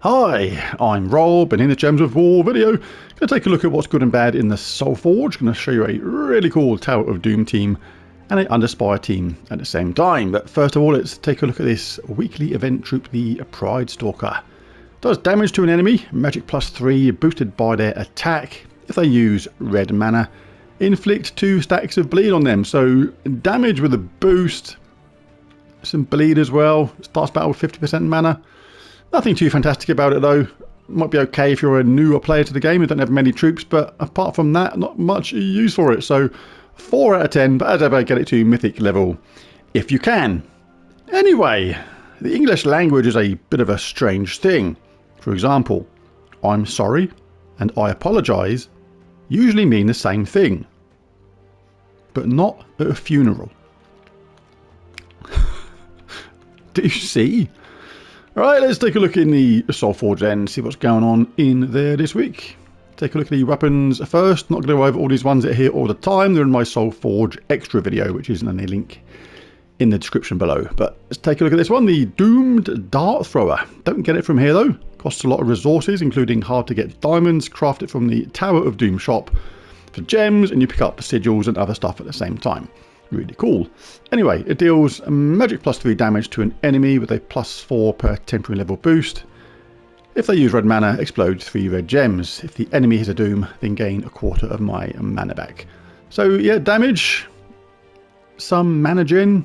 Hi, I'm Rob, and in the Gems of War video, I'm going to take a look at what's good and bad in the Soulforge. I'm going to show you a really cool Tower of Doom team and an Underspire team at the same time. But first of all, let's take a look at this weekly event troop, the Pride Stalker. Does damage to an enemy, magic +3, boosted by their attack. If they use red mana, inflict 2 stacks of bleed on them. So damage with a boost, some bleed as well. Starts battle with 50% mana. Nothing too fantastic about it though. Might be okay if you're a newer player to the game and don't have many troops, but apart from that, not much use for it. So 4 out of 10, but as ever, get it to Mythic level if you can. Anyway, the English language is a bit of a strange thing. For example, I'm sorry and I apologise usually mean the same thing, but not at a funeral. Do you see? Alright, let's take a look in the Soulforge then, see what's going on in there this week. Take a look at the weapons first. Not going to go over all these ones that are here all the time. They're in my Soulforge extra video, which is in a link in the description below. But let's take a look at this one, the Doomed Dart Thrower. Don't get it from here though. Costs a lot of resources, including hard to get diamonds. Craft it from the Tower of Doom shop for gems, and you pick up sigils and other stuff at the same time. Really cool. Anyway, it deals magic +3 damage to an enemy with a +4 per temporary level boost. If they use red mana, explode 3 red gems. If the enemy has a doom, then gain a quarter of my mana back. So yeah, damage, some mana gen.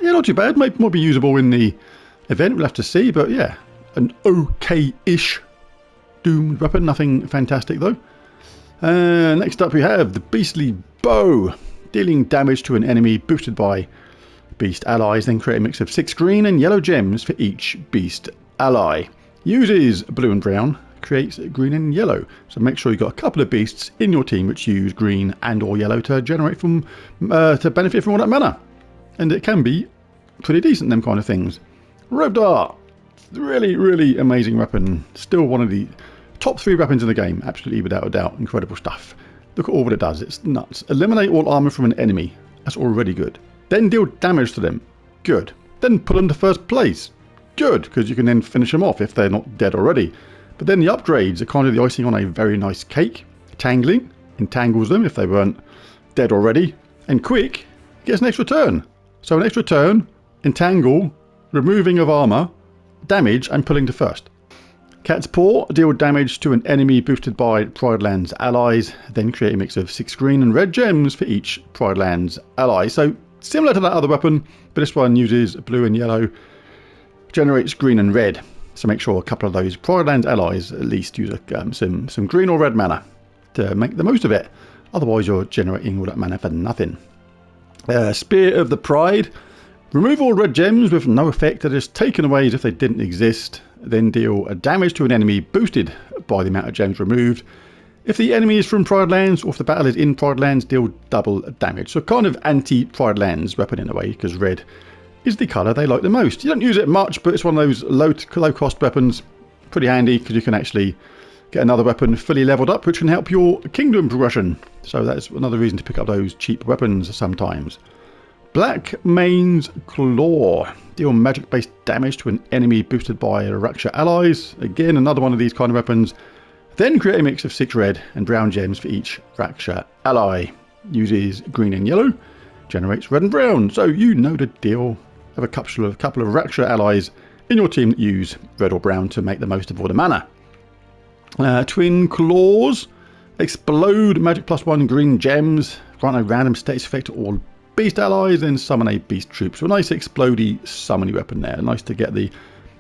Yeah, not too bad. Might be usable in the event, we'll have to see, but yeah, an okay-ish doomed weapon. Nothing fantastic though. Next up we have the Beastly Bow. Dealing damage to an enemy boosted by beast allies, then create a mix of 6 green and yellow gems for each beast ally. Uses blue and brown, creates green and yellow. So make sure you've got a couple of beasts in your team which use green and or yellow to generate from, to benefit from all that mana. And it can be pretty decent, them kind of things. Red Dart, really amazing weapon. Still one of the top 3 weapons in the game, absolutely without a doubt. Incredible stuff. Look at all what it does, it's nuts. Eliminate all armor from an enemy, that's already good. Then deal damage to them, good. Then put them to first place, good, because you can then finish them off if they're not dead already. But then the upgrades are kind of the icing on a very nice cake. Tangling, entangles them if they weren't dead already. And quick, gets an extra turn. So an extra turn, entangle, removing of armor, damage, and pulling to first. Cat's Paw, deal damage to an enemy boosted by Pride Lands allies, then create a mix of 6 green and red gems for each Pride Lands ally. So similar to that other weapon, but this one uses blue and yellow, generates green and red. So make sure a couple of those Pride Lands allies at least use some green or red mana to make the most of it. Otherwise you're generating all that mana for nothing. Spear of the Pride. Remove all red gems with no effect, they're just taken away as if they didn't exist. Then deal damage to an enemy boosted by the amount of gems removed. If the enemy is from Pride Lands or if the battle is in Pride Lands, deal double damage. So kind of anti-Pride Lands weapon in a way, because red is the colour they like the most. You don't use it much, but it's one of those low cost weapons. Pretty handy because you can actually get another weapon fully leveled up, which can help your kingdom progression. So that's another reason to pick up those cheap weapons sometimes. Black Mane's Claw. Deal magic based damage to an enemy boosted by Raksha allies. Again, another one of these kind of weapons. Then create a mix of 6 red and brown gems for each Raksha ally. Uses green and yellow. Generates red and brown. So you know the deal. Have a couple of Raksha allies in your team that use red or brown to make the most of all the mana. Twin Claws. Explode magic +1 green gems. Grant a random status effect to all beast allies, then summon a beast troop. So a nice explodey summoning weapon there. Nice to get the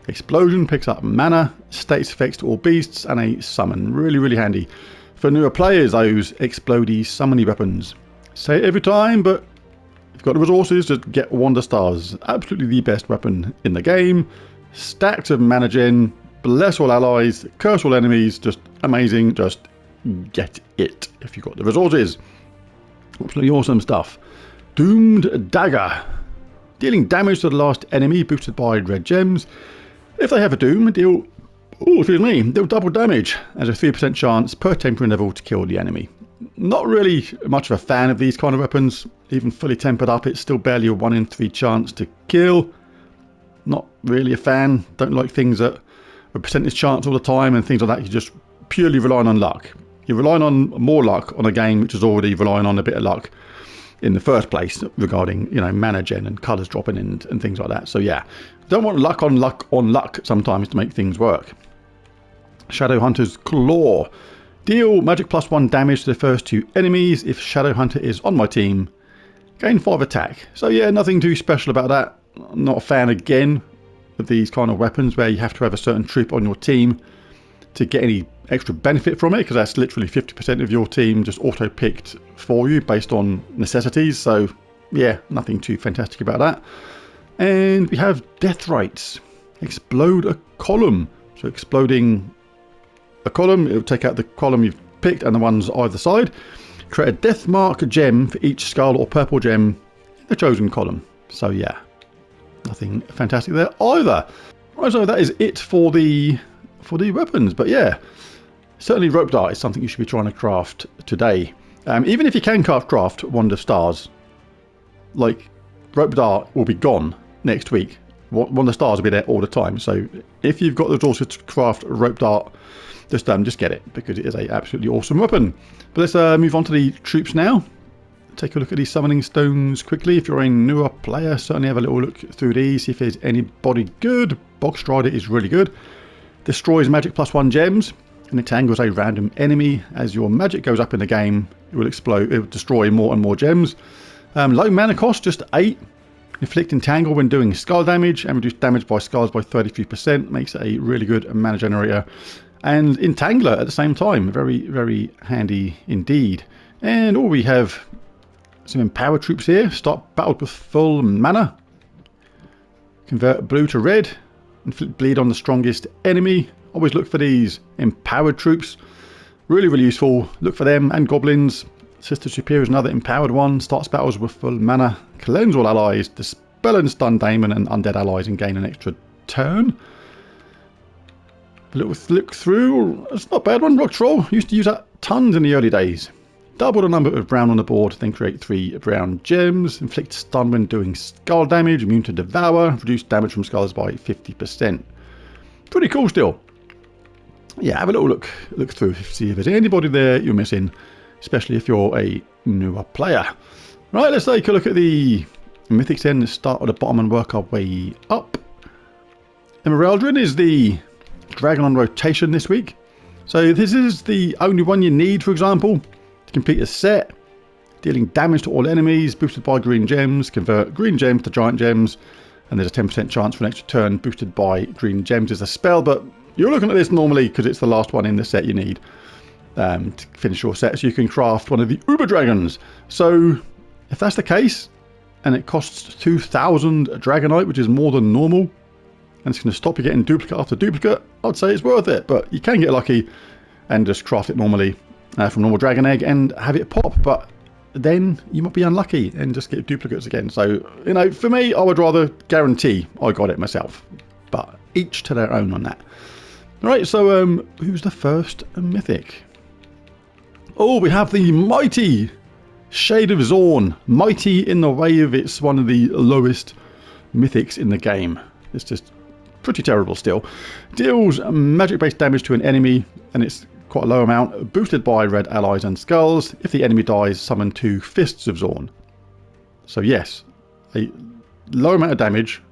explosion, picks up mana, status effects to all beasts, and a summon. Really handy for newer players, those explodey summoning weapons. Say it every time, but if you've got the resources, just get Wonder Stars. Absolutely the best weapon in the game. Stacks of mana gen, bless all allies, curse all enemies, just amazing. Just get it if you've got the resources. Absolutely awesome stuff. Doomed Dagger. Dealing damage to the last enemy boosted by red gems. If they have a doom, deal double damage as a 3% chance per temporary level to kill the enemy. Not really much of a fan of these kind of weapons. Even fully tempered up, it's still barely a 1 in 3 chance to kill. Not really a fan. Don't like things that a percentage chance all the time and things like that. You're just purely relying on luck. You're relying on more luck on a game which is already relying on a bit of luck in the first place regarding, you know, mana gen and colours dropping in and things like that. So yeah, don't want luck on luck on luck sometimes to make things work. Shadowhunter's Claw. Deal magic +1 damage to the first 2 enemies. If Shadowhunter is on my team, gain 5 attack. So yeah, nothing too special about that. I'm not a fan again of these kind of weapons where you have to have a certain troop on your team to get any extra benefit from it, because that's literally 50% of your team just auto-picked for you based on necessities. So yeah, nothing too fantastic about that. And we have Death Rates. Explode a column. So exploding a column, it will take out the column you've picked and the ones either side. Create a death mark gem for each skull or purple gem in the chosen column. So yeah, nothing fantastic there either. Right, so that is it for the weapons. But yeah, certainly rope dart is something you should be trying to craft today. Even if you can craft Wand of Stars, like rope dart will be gone next week. Wand of Stars will be there all the time. So if you've got the resources to craft rope dart, just get it, because it is a absolutely awesome weapon. But let's move on to the troops now. Take a look at these summoning stones quickly. If you're a newer player, certainly have a little look through these, see if there's anybody good. Bog Strider is really good. Destroys magic +1 gems and entangles a random enemy. As your magic goes up in the game, it will explode. It will destroy more and more gems. Low mana cost, just 8. Inflict entangle when doing skull damage and reduce damage by skulls by 33%. Makes it a really good mana generator. And Entangler at the same time. Very, very handy indeed. And we have some empowered troops here. Start battle with full mana. Convert blue to red. Inflict bleed on the strongest enemy. Always look for these empowered troops. Really, really useful. Look for them and goblins. Sister Superior is another empowered one. Starts battles with full mana. Cleanse all allies. Dispel and stun daemon and undead allies and gain an extra turn. A little look through. It's not a bad one. Rock Troll. Used to use that tons in the early days. Double the number of brown on the board, then create 3 brown gems. Inflict stun when doing skull damage. Immune to devour. Reduce damage from skulls by 50%. Pretty cool still. Yeah, have a little look through. See if there's anybody there you're missing. Especially if you're a newer player. Right, let's take a look at the Mythics then. Let's start at the bottom and work our way up. Emeraldrin is the dragon on rotation this week. So this is the only one you need, for example, to complete a set. Dealing damage to all enemies, boosted by green gems. Convert green gems to giant gems. And there's a 10% chance for an extra turn boosted by green gems as a spell. But you're looking at this normally because it's the last one in the set you need to finish your set. So you can craft one of the Uber Dragons. So if that's the case, and it costs 2,000 Dragonite, which is more than normal, and it's going to stop you getting duplicate after duplicate, I'd say it's worth it. But you can get lucky and just craft it normally from normal Dragon Egg and have it pop. But then you might be unlucky and just get duplicates again. So, you know, for me, I would rather guarantee I got it myself. But each to their own on that. All right, so who's the first Mythic? Oh, we have the mighty Shade of Zorn. Mighty in the wave. It's one of the lowest Mythics in the game. It's just pretty terrible still. Deals magic-based damage to an enemy, and it's quite a low amount, boosted by red allies and skulls. If the enemy dies, summon 2 Fists of Zorn. So yes, a low amount of damage.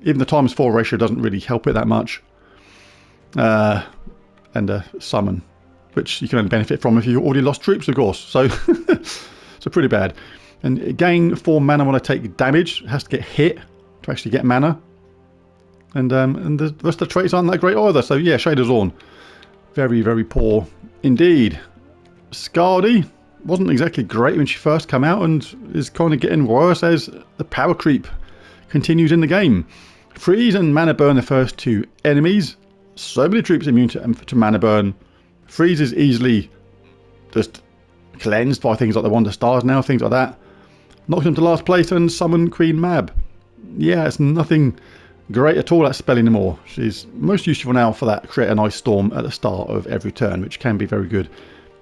Even the ×4 ratio doesn't really help it that much. And a summon, which you can only benefit from if you already lost troops, of course. So, so pretty bad. And gain 4 mana when I take damage. It has to get hit to actually get mana. And the rest of the traits aren't that great either. So yeah, Shade of Zorn. Very, very poor indeed. Scardy wasn't exactly great when she first came out and is kind of getting worse as the power creep continues in the game. Freeze and mana burn the first 2 enemies. So many troops immune to mana burn. Freeze is easily just cleansed by things like the Wand of Stars now, things like that. Knock them to last place and summon Queen Mab. Yeah, it's nothing great at all at spell anymore. She's most useful now for that create an ice storm at the start of every turn, which can be very good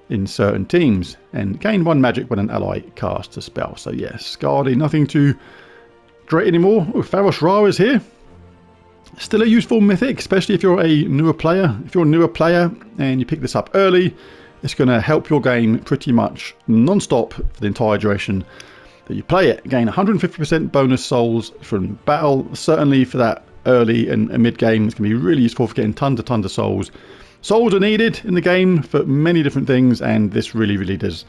in certain teams. And gain 1 magic when an ally casts a spell. So yes, Scardy, nothing too great anymore. Oh, Faros Ra is here. Still a useful mythic, especially if you're a newer player. If you're a newer player and you pick this up early, it's going to help your game pretty much non-stop for the entire duration that you play it. Gain 150% bonus souls from battle. Certainly for that early and mid-game, it's going to be really useful for getting tons of souls. Souls are needed in the game for many different things, and this really does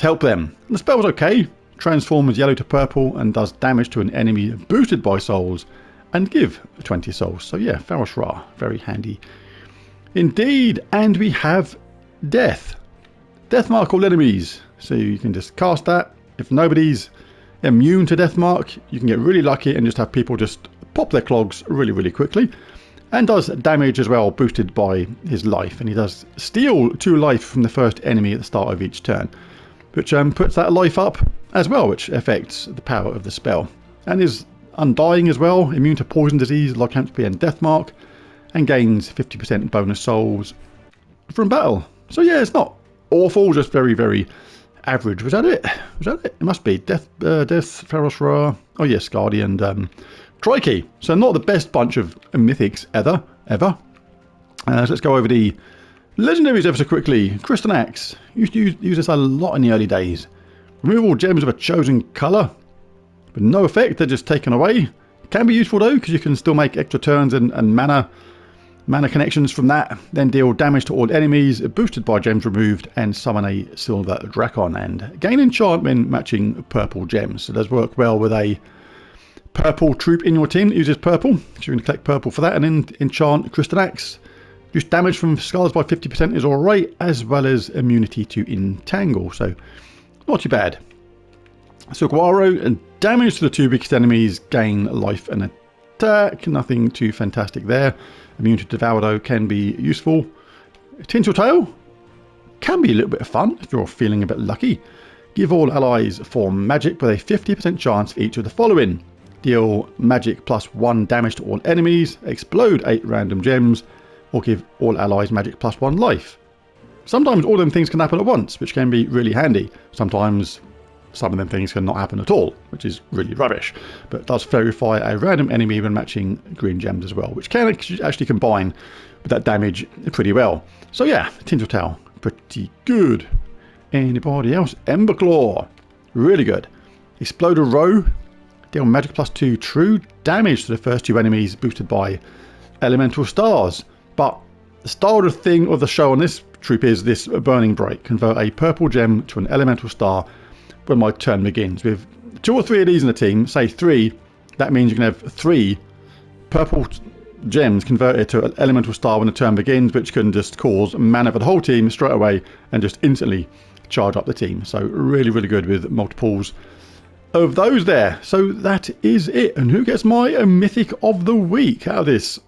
help them. And the spell's okay. Transforms yellow to purple and does damage to an enemy boosted by souls and give 20 souls. So yeah, Pharos Ra, very handy indeed. And we have Death. Death mark all enemies. So you can just cast that. If nobody's immune to Death mark, you can get really lucky and just have people just pop their clogs really quickly. And does damage as well, boosted by his life. And he does steal 2 life from the first enemy at the start of each turn, which puts that life up as well, which affects the power of the spell. And is undying as well, immune to poison, disease, lycanthropy and death mark, and gains 50% bonus souls from battle. So yeah, it's not awful, just very average. Was that it? It must be. Death, Pharos Ra, oh yes, Guardian, and Crikey. So not the best bunch of mythics ever. So let's go over the legendaries ever so quickly. Crystal Axe. Used to use this a lot in the early days. Remove all gems of a chosen colour. With no effect, they're just taken away. Can be useful though, because you can still make extra turns and mana connections from that. Then deal damage to all enemies, boosted by gems removed, and summon a silver Drakon. And gain enchantment matching purple gems. So it does work well with a purple troop in your team that uses purple. So you're going to collect purple for that, and then enchant Crystal Axe. Reduce damage from scars by 50% is alright, as well as immunity to entangle. So not too bad. Saguaro, and damage to the 2 biggest enemies, gain life and attack. Nothing too fantastic there. Immune to Devour though can be useful. Tinseltail can be a little bit of fun if you're feeling a bit lucky. Give all allies 4 magic with a 50% chance for each of the following. Deal magic +1 damage to all enemies, explode 8 random gems, or give all allies magic +1 life. Sometimes all them things can happen at once, which can be really handy. Sometimes some of them things can not happen at all, which is really rubbish. But it does verify a random enemy when matching green gems as well, which can actually combine with that damage pretty well. So yeah, Tinseltail, pretty good. Anybody else? Emberclaw, really good. Explode a row, deal magic +2 true damage to the first 2 enemies, boosted by elemental stars. But the star of thing of the show on this troop is this burning break. Convert a purple gem to an elemental star when my turn begins. With 2 or 3 of these in the team, say 3, that means you can have 3 purple gems converted to an elemental star when the turn begins, which can just cause mana for the whole team straight away and just instantly charge up the team. So really good with multiples of those there. So that is it. And who gets my mythic of the week out of this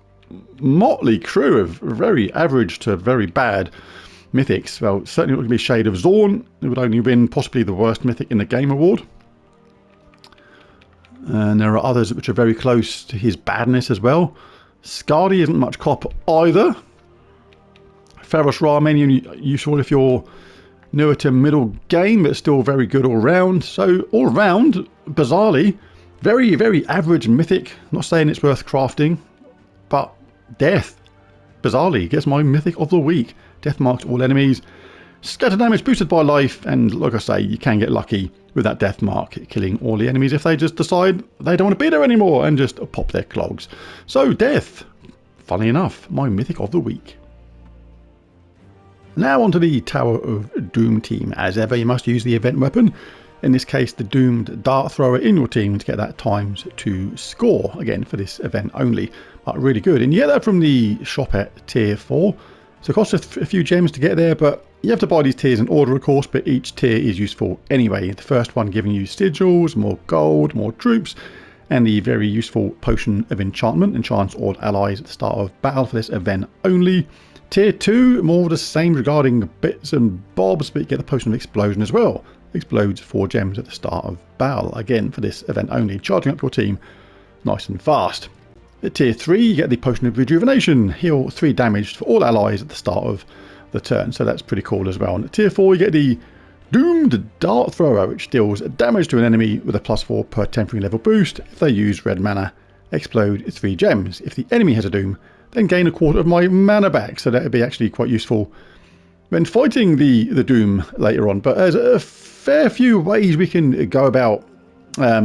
motley crew of very average to very bad mythics? Well, certainly not going to be Shade of Zorn. It would only win possibly the worst mythic in the game award. And there are others which are very close to his badness as well. Skadi isn't much cop either. Pharos Ra mainly useful if you're newer to middle game, but still very good all round. So all round, bizarrely, very average mythic. Not saying it's worth crafting, but Death, bizarrely, gets my mythic of the week. Death marks all enemies, scatter damage boosted by life, and like I say, you can get lucky with that death mark, killing all the enemies if they just decide they don't want to be there anymore and just pop their clogs. So Death, funny enough, my mythic of the week. Now onto the Tower of Doom team. As ever, you must use the event weapon, in this case the doomed dart thrower in your team, to get that ×2 score, again for this event only, but really good. And you get that from the shop at tier 4, so it costs a few gems to get there, but you have to buy these tiers in order of course, but each tier is useful anyway. The first one giving you sigils, more gold, more troops, and the very useful Potion of Enchantment, enchants all allies at the start of battle for this event only. Tier 2, more of the same regarding bits and bobs, but you get the Potion of Explosion as well. Explodes 4 gems at the start of battle, again for this event only, charging up your team nice and fast. At tier 3, you get the Potion of Rejuvenation, heal 3 damage for all allies at the start of the turn, so that's pretty cool as well. And at tier 4, you get the Doomed Dart Thrower, which deals damage to an enemy with a +4 per temporary level boost if they use red mana explode 3 gems. If the enemy has a doom, then gain a quarter of my mana back. So that would be actually quite useful when fighting the doom later on. But there's a fair few ways we can go about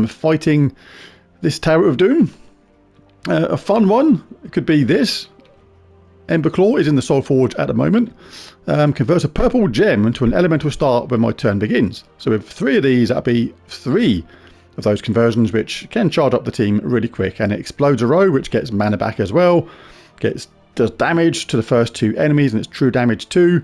fighting this Tower of Doom. A fun one could be this. Ember Claw is in the Soulforge at the moment. Converts a purple gem into an elemental star when my turn begins. So with 3 of these, that'll be 3 of those conversions, which can charge up the team really quick. And it explodes a row, which gets mana back as well. Does damage to the first 2 enemies, and it's true damage too.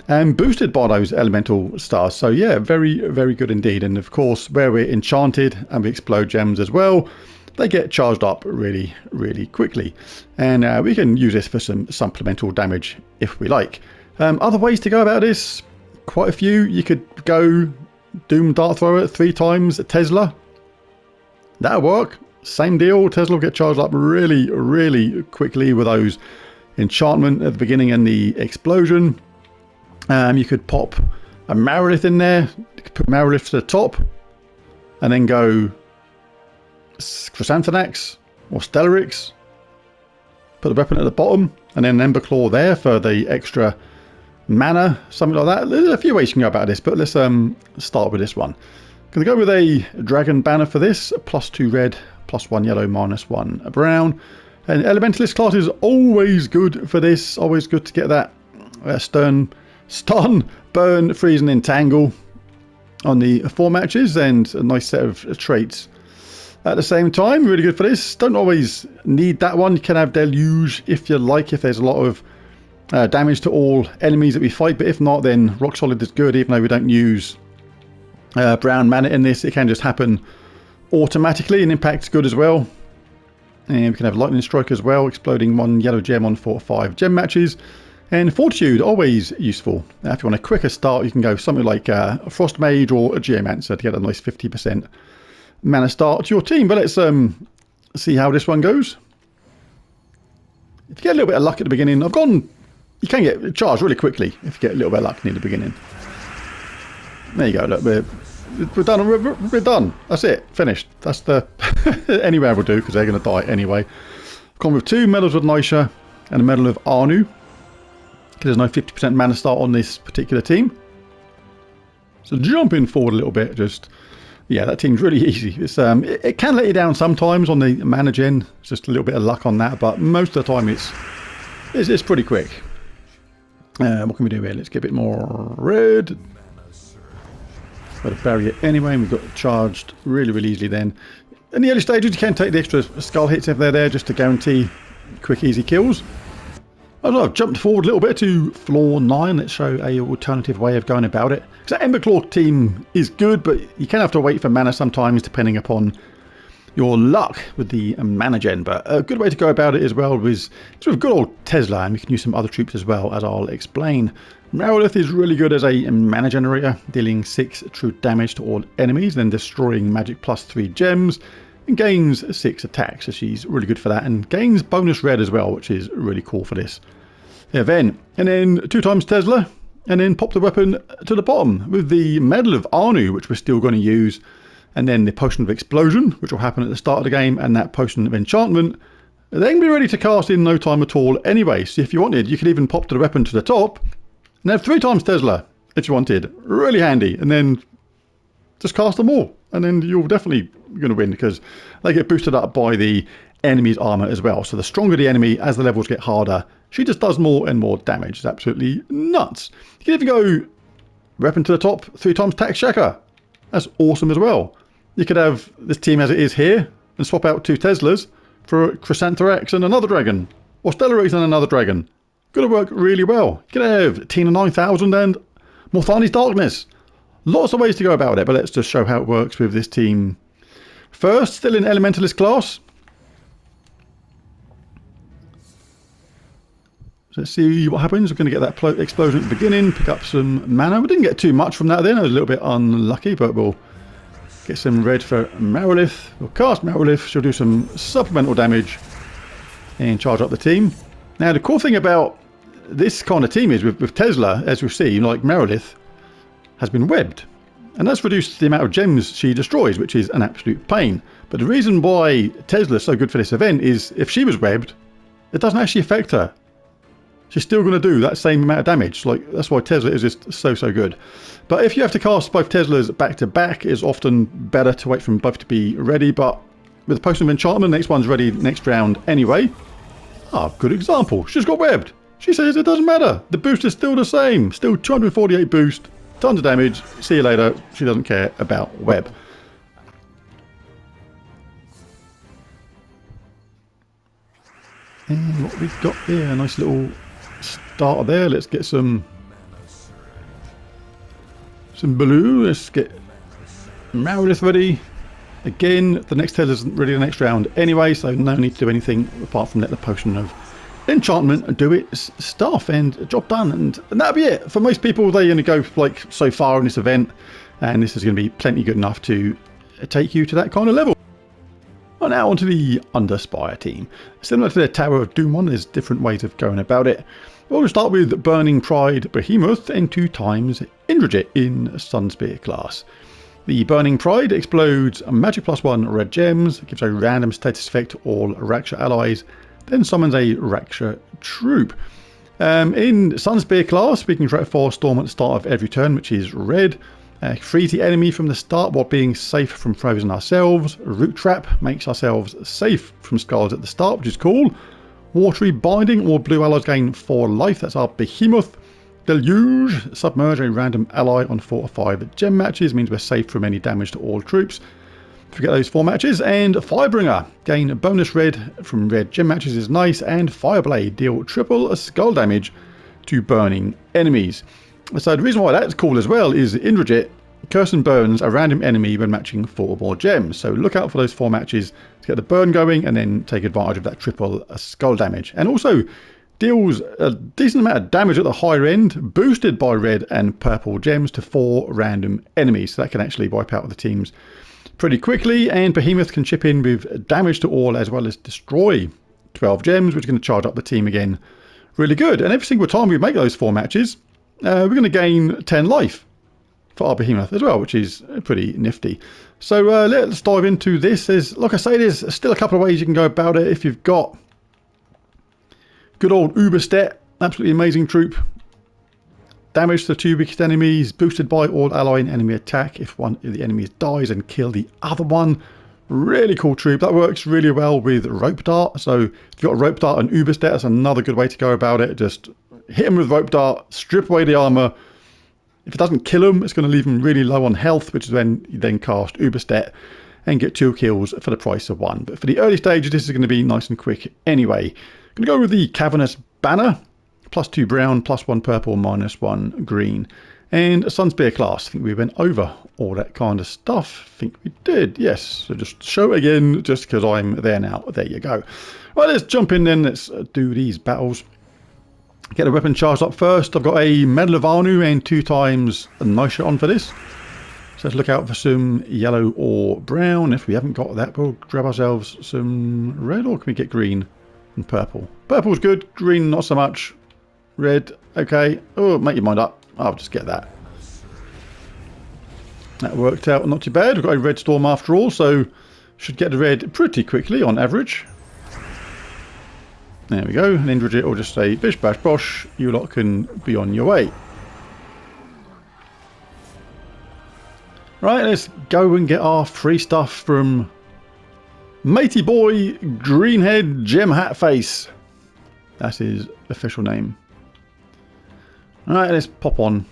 And boosted by those elemental stars. So yeah, very, very good indeed. And of course, where we're enchanted and we explode gems as well, they get charged up really, really quickly. And we can use this for some supplemental damage if we like. Other ways to go about this, quite a few. You could go Doom Dart Thrower 3 times Tesla. That'll work. Same deal. Tesla will get charged up really, really quickly with those enchantment at the beginning and the explosion. You could pop a Merilith in there. You could put Merilith to the top and then go Chrysanthanax or Stellarix. Put the weapon at the bottom and then Ember Claw there for the extra mana, something like that. There's a few ways you can go about this, but let's start with this one. Going to go with a dragon banner for this. +2 red, +1 yellow, -1 brown. And Elementalist class is always good for this. Always good to get that stun, burn, freeze and entangle on the 4 matches, and a nice set of traits at the same time. Really good for this. Don't always need that one. You can have Deluge if you like, if there's a lot of damage to all enemies that we fight, but if not, then Rock Solid is good. Even though we don't use brown mana in this, it can just happen automatically, and Impact's good as well. And we can have Lightning Strike as well, exploding 1 yellow gem on 4 or 5 gem matches. And Fortitude, always useful. Now, if you want a quicker start, you can go something like a Frost Mage or a Geomancer to get a nice 50% mana start to your team. But let's see how this one goes. If you get a little bit of luck at the beginning, you can get charged really quickly if you get a little bit of luck near the beginning. There you go, look, we're done, we're done. That's it, finished. That's the anywhere will do, because they're going to die anyway. I've gone with 2 Medals of Nisha and a Medal of Arnu. There's no 50% mana start on this particular team. So jumping forward a little bit, yeah, that team's really easy. It's it can let you down sometimes on the mana gen. It's just a little bit of luck on that, but most of the time it's pretty quick. What can we do here? Let's get a bit more red. Got a barrier anyway, and we've got charged really, really easily then. In the early stages, you can take the extra skull hits if they're there, just to guarantee quick, easy kills. I've jumped forward a little bit to floor 9. Let's show a alternative way of going about it. Because that Ember Claw team is good, but you can have to wait for mana sometimes, depending upon your luck with the mana gen. But a good way to go about it as well is sort of good old Tesla, and we can use some other troops as well, as I'll explain. Merilith is really good as a mana generator, dealing 6 true damage to all enemies, then destroying magic +3 gems, and gains 6 attacks. So she's really good for that, and gains bonus red as well, which is really cool for this event. And then 2 times Tesla, and then pop the weapon to the bottom with the Medal of Arnu, which we're still going to use, and then the Potion of Explosion, which will happen at the start of the game, and that Potion of Enchantment. They can be ready to cast in no time at all anyway. So if you wanted, you could even pop the weapon to the top and have 3 times Tesla if you wanted. Really handy. And then just cast them all, and then you're definitely going to win, because they get boosted up by the enemy's armor as well. So the stronger the enemy, as the levels get harder, she just does more and more damage. It's absolutely nuts. You can even go weapon to the top, 3 times Tax Checker. That's awesome as well. You could have this team as it is here and swap out 2 Teslas for Chrysanthanax and another dragon, or Stellarix and another dragon. Going to work really well. You could have Tina 9000 and Morthani's Darkness. Lots of ways to go about it, but let's just show how it works with this team. First, still in Elementalist class. So let's see what happens. We're going to get that explosion at the beginning, pick up some mana. We didn't get too much from that then. I was a little bit unlucky, but we'll get some red for Merilith. We'll cast Merilith. She'll do some supplemental damage and charge up the team. Now, the cool thing about this kind of team is with Tesla, as we see, like Merilith, has been webbed. and that's reduced the amount of gems she destroys, which is an absolute pain. But the reason why Tesla's so good for this event is if she was webbed, it doesn't actually affect her. She's still going to do that same amount of damage. Like, that's why Tesla is just so good. But if you have to cast both Teslas back to back, it's often better to wait for them both to be ready. But with the Potion of Enchantment, next one's ready next round anyway. Ah, good example. She just got webbed. She says it doesn't matter. The boost is still the same. Still 248 boost, tons of damage. See you later. She doesn't care about web. And what we've got here, a nice little starter there. Let's get some blue. Let's get Meredith ready. Again, the next Tesla isn't ready the next round anyway, so no need to do anything apart from let the Potion of Enchantment do its stuff, and job done. And that'll be it. For most people, they only go like so far in this event, and this is going to be plenty good enough to take you to that kind of level. Well, now onto the Underspire team. Similar to the Tower of Doom one, there's different ways of going about it. We'll start with Burning Pride Behemoth and 2 times Indrajit in Sunspear class. The Burning Pride explodes magic +1 red gems, gives a random status effect to all Raksha allies, then summons a Raksha troop. In Sunspear class, we can create a Firestorm at the start of every turn, which is red. Freeze the enemy from the start while being safe from frozen ourselves. Root Trap makes ourselves safe from scars at the start, which is cool. Watery Binding, all blue allies gain 4 life, that's our Behemoth. Deluge, submerge a random ally on 4 or 5 gem matches, means we're safe from any damage to all troops. Forget those 4 matches. And Firebringer, gain bonus red from red gem matches is nice, and Fireblade, deal triple skull damage to burning enemies. So the reason why that's cool as well is Indrajit curse and burns a random enemy when matching 4 or more gems. So look out for those 4 matches to get the burn going and then take advantage of that triple skull damage. And also deals a decent amount of damage at the higher end, boosted by red and purple gems to 4 random enemies. So that can actually wipe out the teams pretty quickly. And Behemoth can chip in with damage to all as well as destroy 12 gems, which is going to charge up the team again really good. And every single time we make those 4 matches, we're going to gain 10 life for our Behemoth as well, which is pretty nifty. So let's dive into this. Like I say, there's still a couple of ways you can go about it. If you've got good old Uberstet, absolutely amazing troop. Damage to 2 weakest enemies, boosted by all ally and enemy attack if one of the enemies dies and kill the other one. Really cool troop. That works really well with Rope Dart. So if you've got Rope Dart and Uberstet, that's another good way to go about it. Just hit him with Rope Dart, strip away the armor. If it doesn't kill him, it's going to leave him really low on health, which is when you then cast Uberstet and get 2 kills for the price of 1. But for the early stages, this is going to be nice and quick anyway. I'm going to go with the Cavernous Banner, +2 brown, +1 purple, -1 green. And a Sunspear class. I think we went over all that kind of stuff. I think we did, yes. So just show it again, just because I'm there now. There you go. Right, let's jump in then. Let's do these battles. Get a weapon charged up first. I've got a Medal of Anu and 2 times a Nisha on for this. So let's look out for some yellow or brown. If we haven't got that, we'll grab ourselves some red, or can we get green and purple? Purple's good, green not so much. Red, okay. Oh, make your mind up. I'll just get that. That worked out not too bad. We've got a red storm after all, so should get the red pretty quickly on average. There we go. And Indrajit will just say, bish bash bosh, you lot can be on your way. Right, let's go and get our free stuff from Matey Boy Greenhead Gem Hat Face. That's his official name. Alright, let's pop on.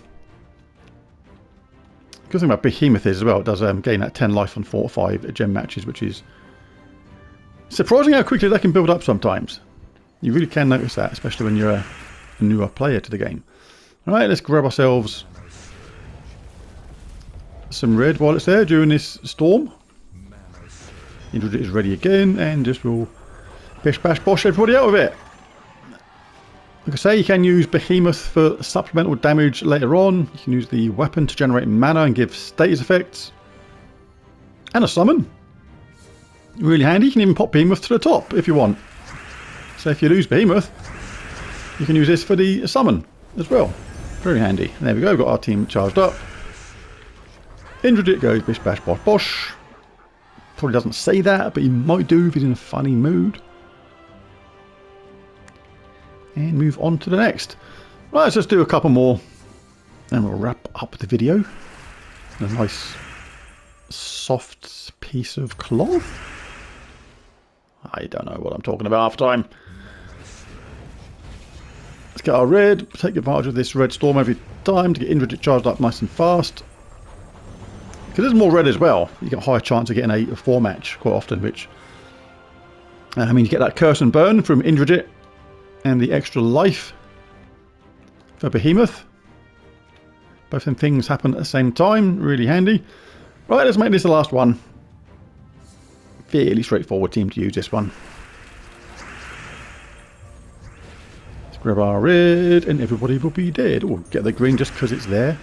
The good thing about Behemoth is as well, it does gain that 10 life on 4 or 5 gem matches, which is surprising how quickly they can build up sometimes. You really can notice that, especially when you're a newer player to the game. Alright, let's grab ourselves some red while it's there during this storm. Indrajit is ready again, and just will bish bash bosh everybody out of it. Like I say, you can use Behemoth for supplemental damage later on. You can use the weapon to generate mana and give status effects. And a summon. Really handy. You can even pop Behemoth to the top if you want. So if you lose Behemoth, you can use this for the summon as well. Very handy. And there we go, got our team charged up. Indridit goes bish bash bosh bosh. Probably doesn't say that, but he might do if he's in a funny mood. And move on to the next. Right, let's just do a couple more and we'll wrap up the video. A nice soft piece of cloth. I don't know what I'm talking about half the time. Let's get our red. Take advantage of this red storm every time to get Indridit charged up nice and fast. Because there's more red as well. You get a higher chance of getting a 4 match quite often, which I mean, you get that curse and burn from Indridit and the extra life for Behemoth. Both them things happen at the same time. Really handy. Right, let's make this the last one. Fairly straightforward team to use this one. Let's grab our red and everybody will be dead. Or get the green just because it's there.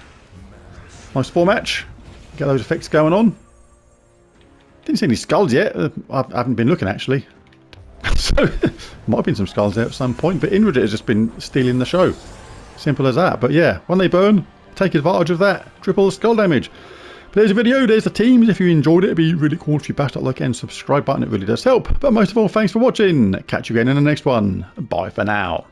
Nice 4 match. Get those effects going on. Didn't see any skulls yet. I haven't been looking actually. So, might have been some skulls there at some point, but Indridit has just been stealing the show. Simple as that. But yeah, when they burn, take advantage of that. Triple skull damage. But there's a video, there's the teams. If you enjoyed it, it'd be really cool if you bashed that like and subscribe button. It really does help. But most of all, thanks for watching. Catch you again in the next one. Bye for now.